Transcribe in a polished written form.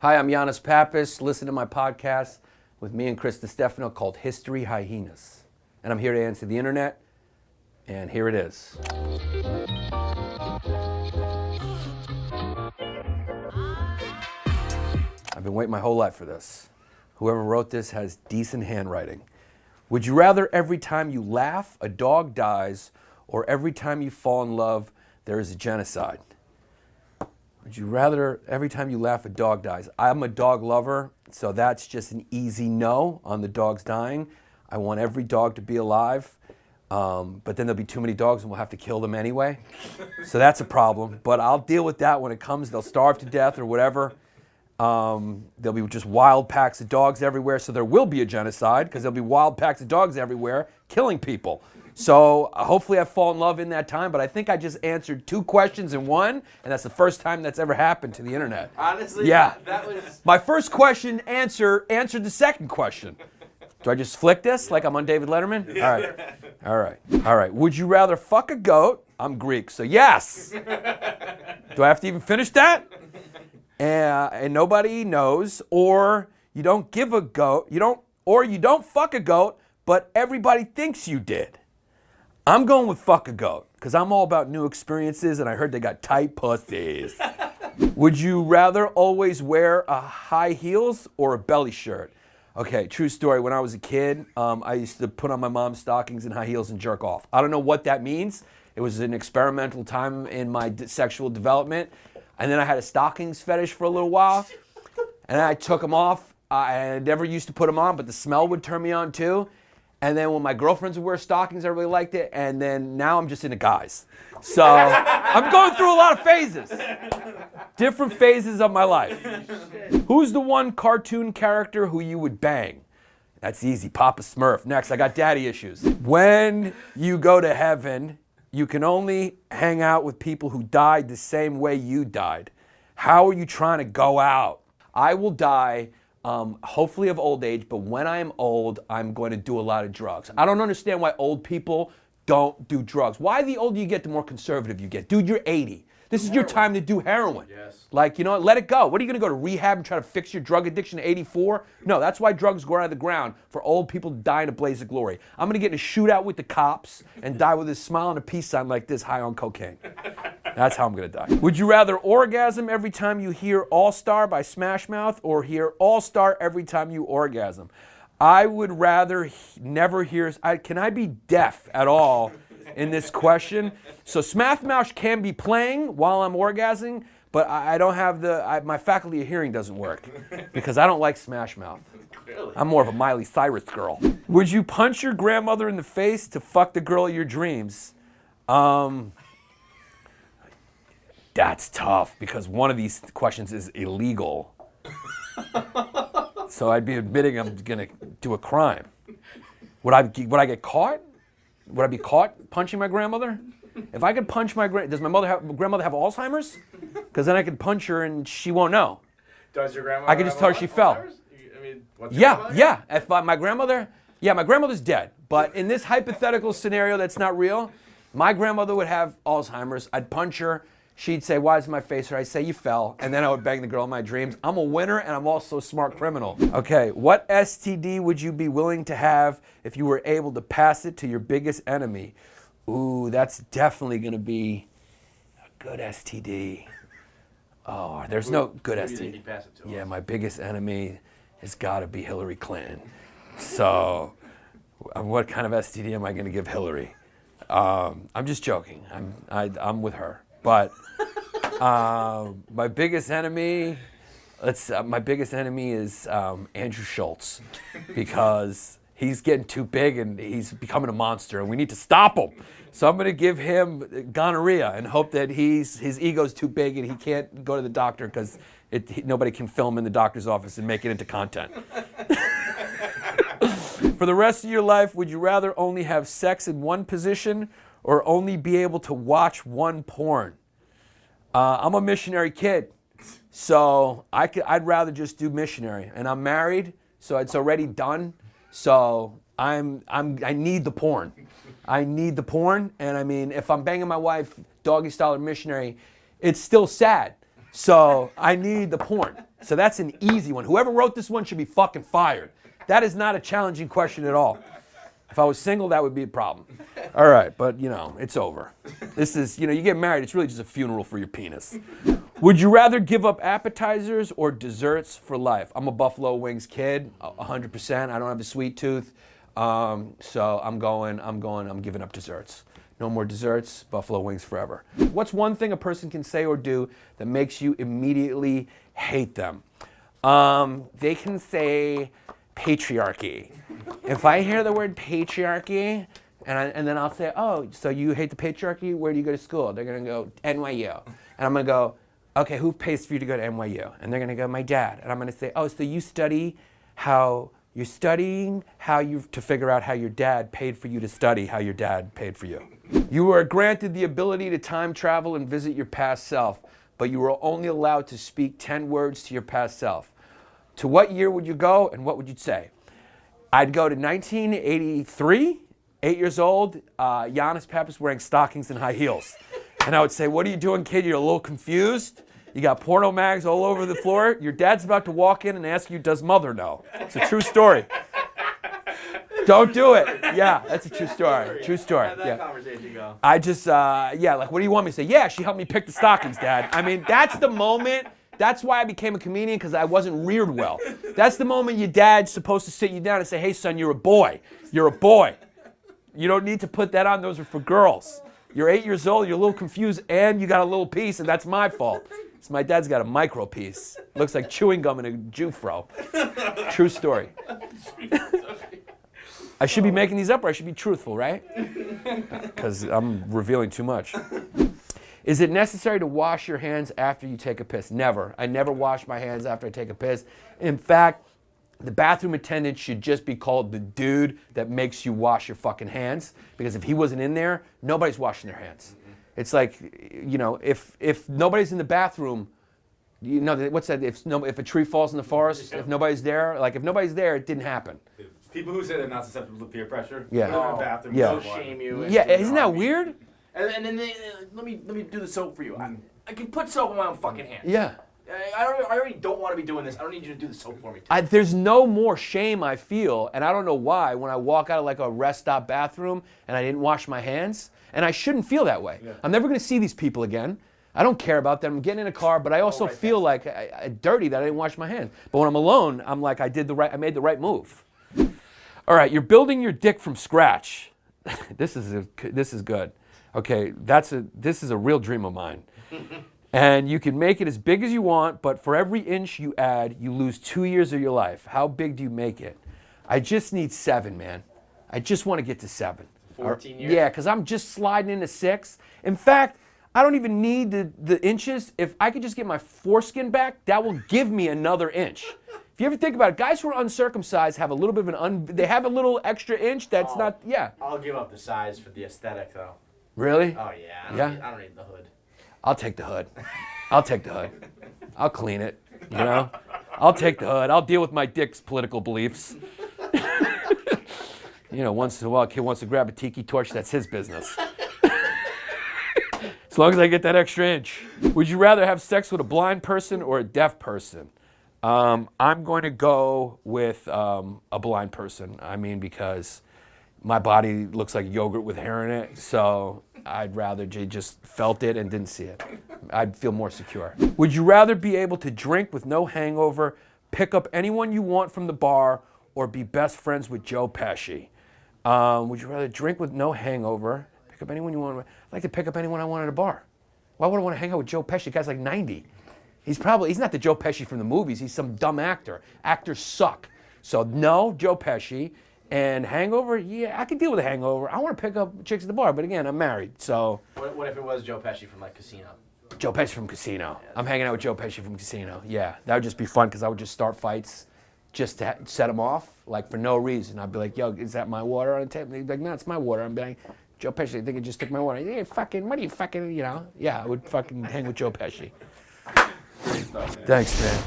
Hi, I'm Yannis Pappas. Listen to my podcast with me and Chris DiStefano called History Hyenas. And I'm here to answer the internet, and here it is. I've been waiting my whole life for this. Whoever wrote this has decent handwriting. Would you rather every time you laugh, a dog dies, or every time you fall in love, there is a genocide? Would you rather every time you laugh, a dog dies? I'm a dog lover, so that's just an easy no on the dogs dying. I want every dog to be alive, but then there'll be too many dogs and we'll have to kill them anyway. So that's a problem, but I'll deal with that when it comes. They'll starve to death or whatever. There'll be just wild packs of dogs everywhere, so there will be a genocide because there'll be wild packs of dogs everywhere killing people. So hopefully I fall in love in that time, but I think I just answered 2 questions in one, and that's the first time that's ever happened to the internet. Honestly, yeah. that was... My first question answered the second question. Do I just flick this like I'm on David Letterman? Yeah. All right. Would you rather fuck a goat? I'm Greek, so yes. Do I have to even finish that? And nobody knows, or you don't give a goat, you don't fuck a goat, but everybody thinks you did. I'm going with fuck a goat, because I'm all about new experiences, and I heard they got tight pussies. Would you rather always wear a high heels or a belly shirt? Okay, true story. When I was a kid, I used to put on my mom's stockings and high heels and jerk off. I don't know what that means. It was an experimental time in my sexual development. And then I had a stockings fetish for a little while. And then I took them off. I never used to put them on, but the smell would turn me on too. And then when my girlfriends would wear stockings, I really liked it. And then now I'm just into guys. So I'm going through a lot of phases. Different phases of my life. Who's the one cartoon character who you would bang? That's easy, Papa Smurf. Next, I got daddy issues. When you go to heaven, you can only hang out with people who died the same way you died. How are you trying to go out? I will die, hopefully of old age, but when I am old, I'm going to do a lot of drugs. I don't understand why old people don't do drugs. Why the older you get, the more conservative you get. Dude, you're 80. This is your time to do heroin. Yes. Like, you know what, let it go. What are you going to go to rehab and try to fix your drug addiction at 84? No, that's why drugs go out of the ground, for old people to die in a blaze of glory. I'm going to get in a shootout with the cops and die with a smile and a peace sign like this, high on cocaine. That's how I'm going to die. Would you rather orgasm every time you hear All Star by Smash Mouth or hear All Star every time you orgasm? I would rather never hear... Can I be deaf at all in this question? So Smash Mouth can be playing while I'm orgasming, but I don't have my faculty of hearing doesn't work because I don't like Smash Mouth. Really? I'm more of a Miley Cyrus girl. Would you punch your grandmother in the face to fuck the girl of your dreams? That's tough because one of these questions is illegal. So I'd be admitting I'm gonna do a crime. Would I get caught? Would I be caught punching my grandmother? If I could punch my grandmother have Alzheimer's? Because then I could punch her and she won't know. Does your grandmother I could just tell her she fell. I mean, what's your Yeah. grandmother? If my grandmother's dead. But in this hypothetical scenario that's not real, my grandmother would have Alzheimer's. I'd punch her. She'd say, "Why is my face hurt?" I'd say, "You fell." And then I would bang the girl in my dreams. I'm a winner and I'm also a smart criminal. Okay, what STD would you be willing to have if you were able to pass it to your biggest enemy? Ooh, that's definitely going to be a good STD. Oh, there's no good Who do you think STD. you'd pass it to? Yeah, my biggest enemy has got to be Hillary Clinton. So, what kind of STD am I going to give Hillary? I'm just joking. I'm with her. But my biggest enemy is Andrew Schultz because he's getting too big and he's becoming a monster, and we need to stop him. So I'm going to give him gonorrhea and hope that his ego's too big and he can't go to the doctor because nobody can film in the doctor's office and make it into content. For the rest of your life, would you rather only have sex in one position or only be able to watch one porn? I'm a missionary kid, so I'd rather just do missionary. And I'm married, so it's already done. So I need the porn. I need the porn, and I mean, if I'm banging my wife doggy style or missionary, it's still sad. So I need the porn. So that's an easy one. Whoever wrote this one should be fucking fired. That is not a challenging question at all. If I was single, that would be a problem. All right, but it's over. This is, you get married, it's really just a funeral for your penis. Would you rather give up appetizers or desserts for life? I'm a Buffalo Wings kid, 100%. I don't have a sweet tooth. So I'm giving up desserts. No more desserts, Buffalo Wings forever. What's one thing a person can say or do that makes you immediately hate them? They can say patriarchy. If I hear the word patriarchy, and then I'll say, oh, so you hate the patriarchy? Where do you go to school? They're going to go, NYU. And I'm going to go, okay, who pays for you to go to NYU? And they're going to go, my dad. And I'm going to say, oh, so you're studying how to figure out how your dad paid for you to study how your dad paid for you. You were granted the ability to time travel and visit your past self, but you were only allowed to speak 10 words to your past self. To what year would you go and what would you say? I'd go to 1983, 8 years old, Yannis Pappas wearing stockings and high heels. And I would say, what are you doing, kid? You're a little confused. You got porno mags all over the floor. Your dad's about to walk in and ask you, does mother know? It's a true story. Don't do it. Yeah, that's a true story. True story. How'd that conversation go? I just, what do you want me to say? Yeah, she helped me pick the stockings, Dad. I mean, that's the moment. That's why I became a comedian, because I wasn't reared well. That's the moment your dad's supposed to sit you down and say, hey, son, you're a boy. You're a boy. You don't need to put that on. Those are for girls. You're 8 years old, you're a little confused, and you got a little piece, and that's my fault. So my dad's got a micro piece. Looks like chewing gum in a Jufro. True story. I should be making these up, or I should be truthful, right? Because I'm revealing too much. Is it necessary to wash your hands after you take a piss? Never. I never wash my hands after I take a piss. In fact, the bathroom attendant should just be called the dude that makes you wash your fucking hands. Because if he wasn't in there, nobody's washing their hands. It's like, if nobody's in the bathroom, what's that? If a tree falls in the forest, if nobody's there, if nobody's there, it didn't happen. People who say they're not susceptible to peer pressure, yeah. put them in the bathroom, Yeah. They'll shame you. Yeah, isn't that weird? And then let me do the soap for you. I can put soap on my own fucking hands. Yeah. I already don't want to be doing this. I don't need you to do the soap for me. There's no more shame I feel, and I don't know why, when I walk out of a rest stop bathroom and I didn't wash my hands, and I shouldn't feel that way. Yeah. I'm never going to see these people again. I don't care about them. I'm getting in a car, but I also feel dirty that I didn't wash my hands. But when I'm alone, I'm like, I made the right move. All right, you're building your dick from scratch. This is good. Okay, this is a real dream of mine. And you can make it as big as you want, but for every inch you add, you lose 2 years of your life. How big do you make it? I just need 7, man. I just want to get to 7. 14 years? Yeah, because I'm just sliding into 6. In fact, I don't even need the inches. If I could just get my foreskin back, that will give me another inch. If you ever think about it, guys who are uncircumcised have a little bit of they have a little extra inch that's not, yeah. I'll give up the size for the aesthetic, though. Really? Oh, yeah. I don't need the hood. I'll take the hood. I'll take the hood. I'll clean it, I'll take the hood. I'll deal with my dick's political beliefs. Once in a while a kid wants to grab a tiki torch, that's his business. As long as I get that extra inch. Would you rather have sex with a blind person or a deaf person? I'm going to go with a blind person. I mean, because my body looks like yogurt with hair in it, so I'd rather just felt it and didn't see it. I'd feel more secure. Would you rather be able to drink with no hangover, pick up anyone you want from the bar, or be best friends with Joe Pesci? Would you rather drink with no hangover, pick up anyone you want? I'd like to pick up anyone I want at a bar. Why would I want to hang out with Joe Pesci? The guy's like 90. He's not the Joe Pesci from the movies. He's some dumb actor. Actors suck. So no, Joe Pesci. And hangover, yeah, I can deal with a hangover. I want to pick up chicks at the bar, but again, I'm married, so. What if it was Joe Pesci from Casino? Joe Pesci from Casino. I'm hanging out with Joe Pesci from Casino. Yeah, that would just be fun because I would just start fights just to set them off, for no reason. I'd be like, yo, is that my water on the table? He'd be like, no, it's my water. I'd be like, Joe Pesci, I think I just took my water. Hey, what are you fucking, Yeah, I would fucking hang with Joe Pesci. Thanks, man.